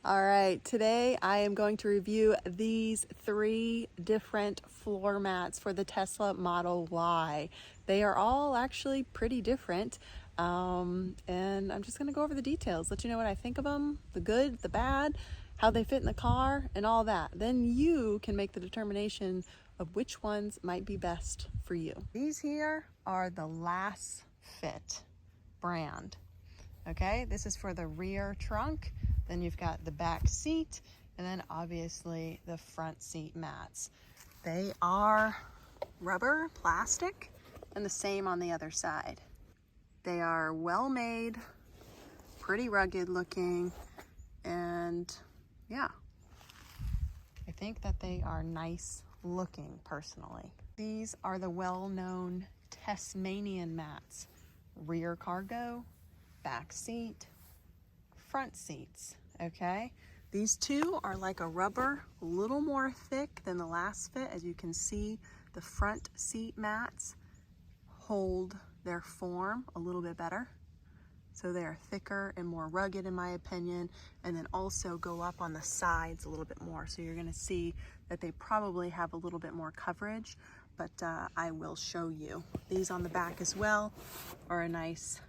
All right, today I am going to review these 3 different floor mats for the Tesla Model Y. They are all actually pretty different, and I'm just going to go over the details, let you know what I think of them, the good, the bad, how they fit in the car, and all that. Then you can make the determination of which ones might be best for you. These here are the Lasfit brand. Okay, this is for the rear trunk. Then you've got the back seat, and then obviously the front seat mats. They are rubber, plastic, and the same on the other side. They are well made, pretty rugged looking, and yeah, I think that they are nice looking personally. These are the well-known Tesmanian mats. Rear cargo, back seat, front seats. Okay, these two are like a rubber, a little more thick than the Lasfit. As you can see, the front seat mats hold their form a little bit better, so they are thicker and more rugged in my opinion, and then also go up on the sides a little bit more, so you're going to see that they probably have a little bit more coverage, but I will show you. These on the back as well are a nice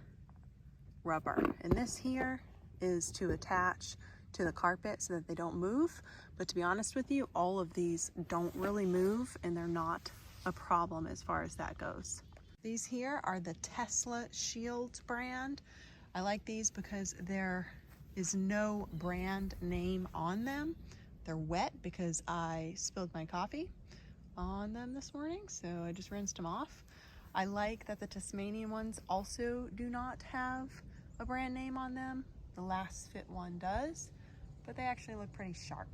rubber, and this here is to attach to the carpet so that they don't move. But to be honest with you, all of these don't really move, and they're not a problem as far as that goes. These here are the TeslaShields brand. I like these because there is no brand name on them. They're wet because I spilled my coffee on them this morning, so I just rinsed them off. I like that the Tasmanian ones also do not have a brand name on them. The Lasfit one does, but they actually look pretty sharp.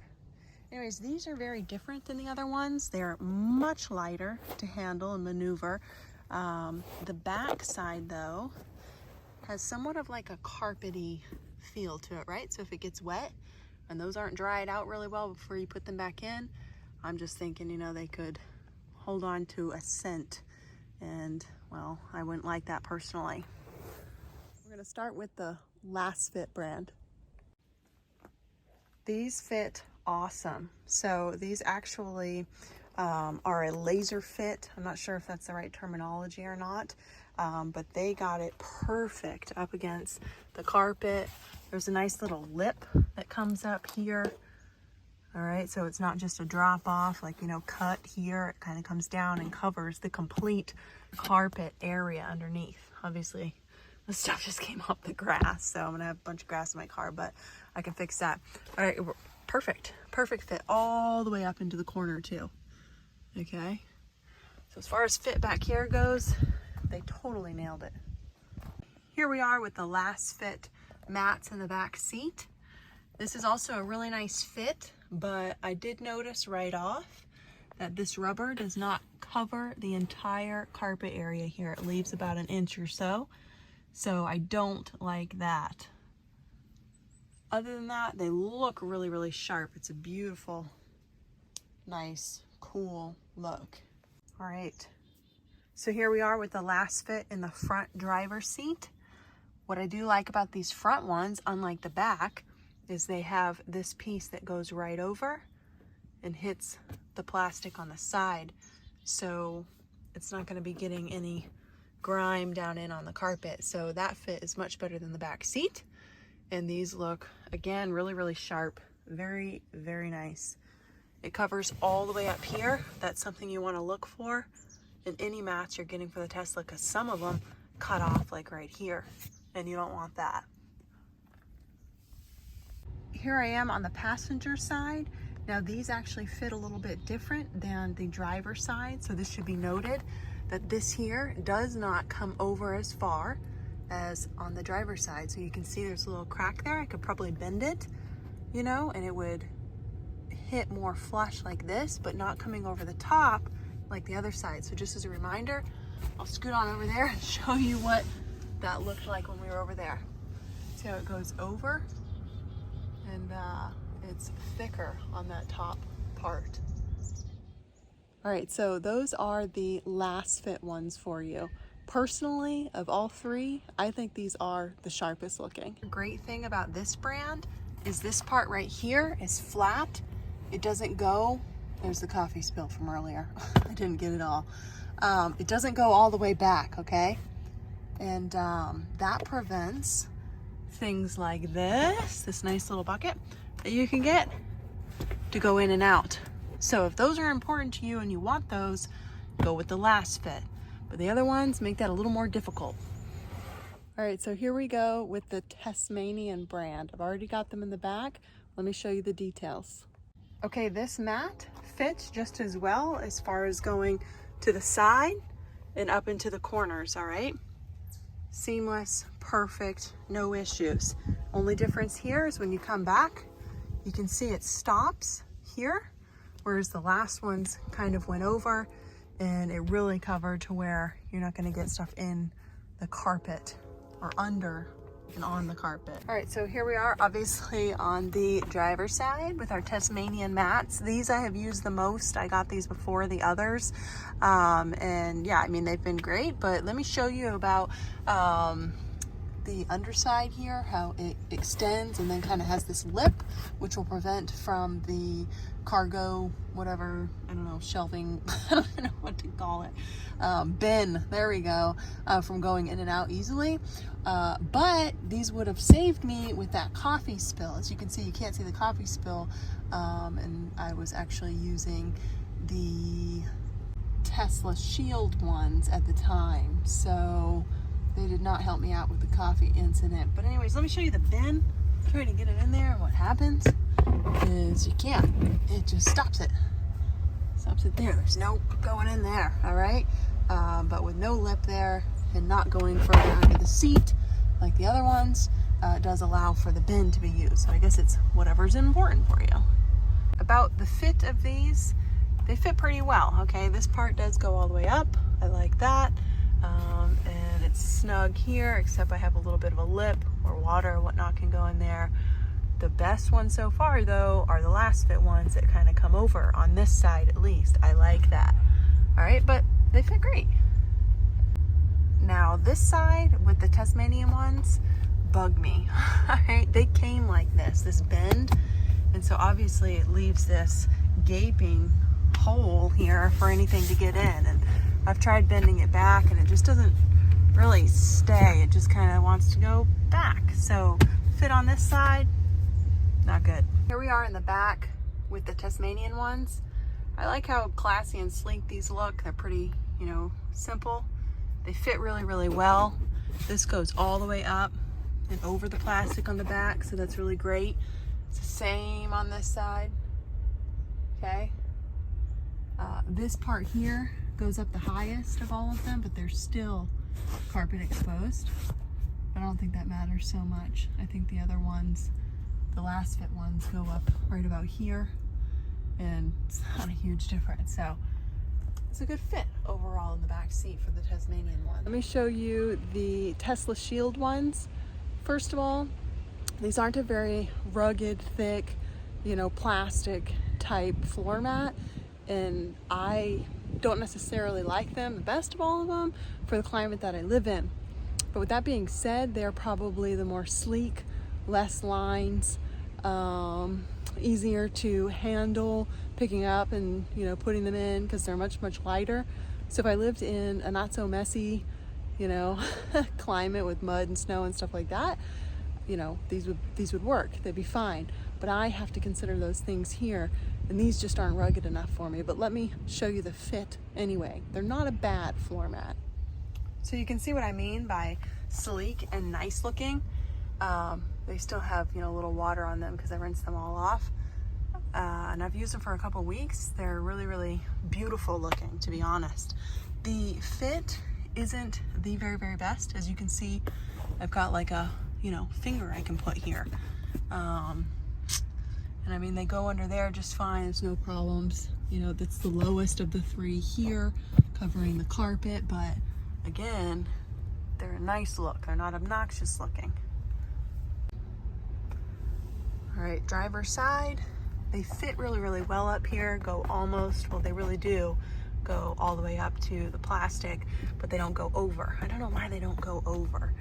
Anyways, these are very different than the other ones. They're much lighter to handle and maneuver. The back side though has somewhat of like a carpety feel to it, right? So if it gets wet and those aren't dried out really well before you put them back in, I'm just thinking, you know, they could hold on to a scent, and well, I wouldn't like that personally. We're going to start with the Lasfit brand. These fit awesome. So these actually are a laser fit. I'm not sure if that's the right terminology or not, but they got it perfect up against the carpet. There's a nice little lip that comes up here. All right, so it's not just a drop off, like, you know, cut here. It kind of comes down and covers the complete carpet area underneath. Obviously, the stuff just came off the grass, so I'm gonna have a bunch of grass in my car, but I can fix that. All right, perfect fit all the way up into the corner too. Okay, so as far as fit back here goes, they totally nailed it. Here we are with the Lasfit mats in the back seat. This is also a really nice fit, but I did notice right off that this rubber does not cover the entire carpet area here. It leaves about an inch or so. So I don't like that. Other than that, they look really, really sharp. It's a beautiful, nice, cool look. All right, so here we are with the Lasfit in the front driver's seat. What I do like about these front ones, unlike the back, is they have this piece that goes right over and hits the plastic on the side. So it's not gonna be getting any grime down in on the carpet. So that fit is much better than the back seat. And these look, again, really, really sharp. Very, very nice. It covers all the way up here. That's something you want to look for in any mats you're getting for the Tesla, because some of them cut off like right here, and you don't want that. Here I am on the passenger side. Now these actually fit a little bit different than the driver side, so this should be noted that this here does not come over as far as on the driver's side. So you can see there's a little crack there. I could probably bend it, you know, and it would hit more flush like this, but not coming over the top like the other side. So just as a reminder, I'll scoot on over there and show you what that looked like when we were over there. See how it goes over, and it's thicker on that top part. All right, so those are the Lasfit ones for you. Personally, of all 3, I think these are the sharpest looking. The great thing about this brand is this part right here is flat. It doesn't go, there's the coffee spill from earlier. I didn't get it all. It doesn't go all the way back, okay? And that prevents things like this nice little bucket that you can get to go in and out. So if those are important to you and you want those, go with the Lasfit. But the other ones make that a little more difficult. All right, so here we go with the Tesmanian brand. I've already got them in the back. Let me show you the details. Okay, this mat fits just as well as far as going to the side and up into the corners, all right? Seamless, perfect, no issues. Only difference here is when you come back, you can see it stops here, whereas the last ones kind of went over and it really covered to where you're not gonna get stuff in the carpet or under and on the carpet. All right, so here we are obviously on the driver's side with our Tasmanian mats. These I have used the most. I got these before the others. And yeah, I mean, they've been great, but let me show you about the underside here, how it extends and then kind of has this lip, which will prevent from the cargo, whatever, I don't know, shelving, I don't know what to call it, bin, there we go, from going in and out easily. But these would have saved me with that coffee spill. As you can see, you can't see the coffee spill, and I was actually using the TeslaShield ones at the time, so they did not help me out with the coffee incident. But anyways, let me show you the bin. Trying to get it in there, and what happens is you can't. It just stops it. Stops it there. There's no going in there, all right? But with no lip there and not going further under the seat like the other ones, it does allow for the bin to be used. So I guess it's whatever's important for you. About the fit of these, they fit pretty well, okay? This part does go all the way up. I like that. And it's snug here, except I have a little bit of a lip where water or whatnot can go in there. The best ones so far, though, are the Lasfit ones that kind of come over on this side at least. I like that. All right, but they fit great. Now, this side with the Tasmanian ones bug me. All right, they came like this bend, and so obviously it leaves this gaping hole here for anything to get in. And I've tried bending it back and it just doesn't really stay. It just kind of wants to go back. So fit on this side, not good. Here we are in the back with the Tasmanian ones. I like how classy and sleek these look. They're pretty, you know, simple. They fit really, really well. This goes all the way up and over the plastic on the back, so that's really great. It's the same on this side, okay? This part here goes up the highest of all of them, but they're still carpet exposed. But I don't think that matters so much. I think the other ones, the Lasfit ones, go up right about here, and it's not a huge difference. So it's a good fit overall in the back seat for the Tasmanian one. Let me show you the TeslaShield ones. First of all, these aren't a very rugged, thick, you know, plastic type floor mat, and I don't necessarily like them the best of all of them for the climate that I live in. But with that being said, they're probably the more sleek, less lines, easier to handle picking up and, you know, putting them in, because they're much lighter. So if I lived in a not so messy, you know, climate with mud and snow and stuff like that, you know, these would work. They'd be fine. But I have to consider those things here, and these just aren't rugged enough for me. But let me show you the fit anyway. They're not a bad floor mat. So you can see what I mean by sleek and nice looking. They still have, you know, a little water on them because I rinsed them all off. And I've used them for a couple weeks. They're really beautiful looking, to be honest. The fit isn't the very best. As you can see, I've got like a, you know, finger I can put here. And I mean, they go under there just fine. There's no problems. You know, that's the lowest of the three here, covering the carpet. But again, they're a nice look. They're not obnoxious looking. All right, driver's side. They fit really well up here, go almost, well, they really do go all the way up to the plastic, but they don't go over. I don't know why they don't go over.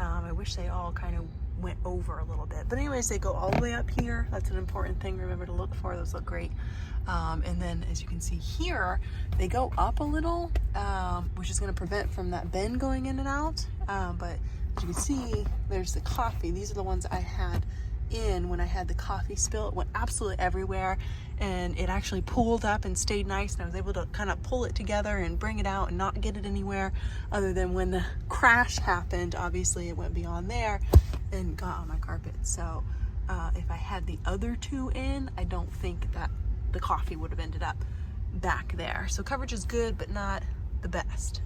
I wish they all kind of went over a little bit. But anyways, they go all the way up here. That's an important thing. Remember to look for. Those look great. And then as you can see here, they go up a little, which is going to prevent from that bend going in and out. But as you can see, there's the coffee. These are the ones I had in when I had the coffee spill. It went absolutely everywhere, and it actually pooled up and stayed nice, and I was able to kind of pull it together and bring it out and not get it anywhere, other than when the crash happened. Obviously it went beyond there and got on my carpet. So if I had the other two in, I don't think that the coffee would have ended up back there. So coverage is good, but not the best.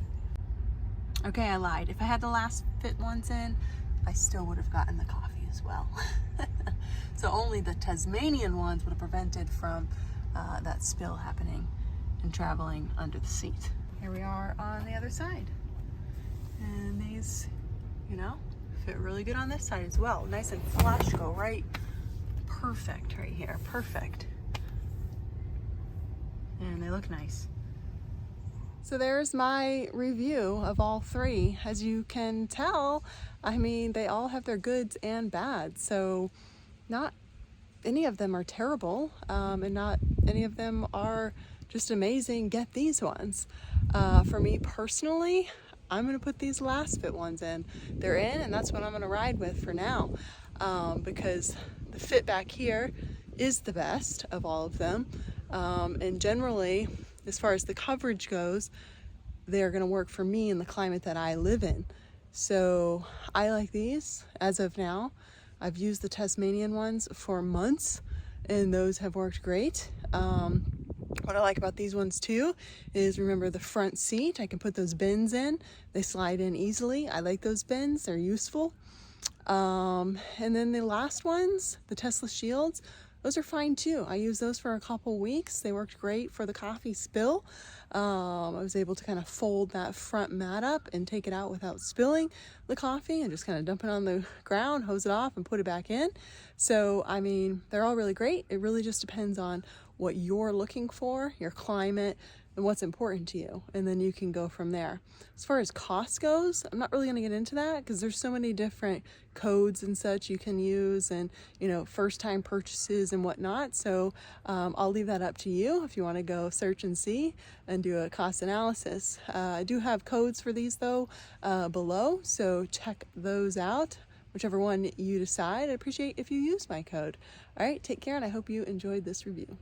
Okay, I lied. If I had the Lasfit ones in, I still would have gotten the coffee as well. So only the Tasmanian ones would have prevented from that spill happening and traveling under the seat. Here we are on the other side. And these, you know, fit really good on this side as well. Nice and flush, go right, perfect right here, perfect. And they look nice. So there's my review of all three. As you can tell, I mean, they all have their goods and bads. So not any of them are terrible, and not any of them are just amazing. Get these ones. For me personally, I'm gonna put these Lasfit ones in. They're in, and that's what I'm gonna ride with for now, because the fit back here is the best of all of them. And generally, as far as the coverage goes, they're going to work for me in the climate that I live in. So I like these as of now. I've used the Tasmanian ones for months, and those have worked great. What I like about these ones too is, remember the front seat, I can put those bins in. They slide in easily. I like those bins, they're useful. And then the last ones, the TeslaShields, those are fine too. I used those for a couple weeks. They worked great for the coffee spill. I was able to kind of fold that front mat up and take it out without spilling the coffee, and just kind of dump it on the ground, hose it off, and put it back in. So, I mean, they're all really great. It really just depends on what you're looking for, your climate, and what's important to you, and then you can go from there. As far as cost goes, I'm not really going to get into that because there's so many different codes and such you can use, and you know, first time purchases and whatnot. So I'll leave that up to you if you want to go search and see and do a cost analysis. I do have codes for these though below, so check those out. Whichever one you decide, I'd appreciate if you use my code. All right, take care, and I hope you enjoyed this review.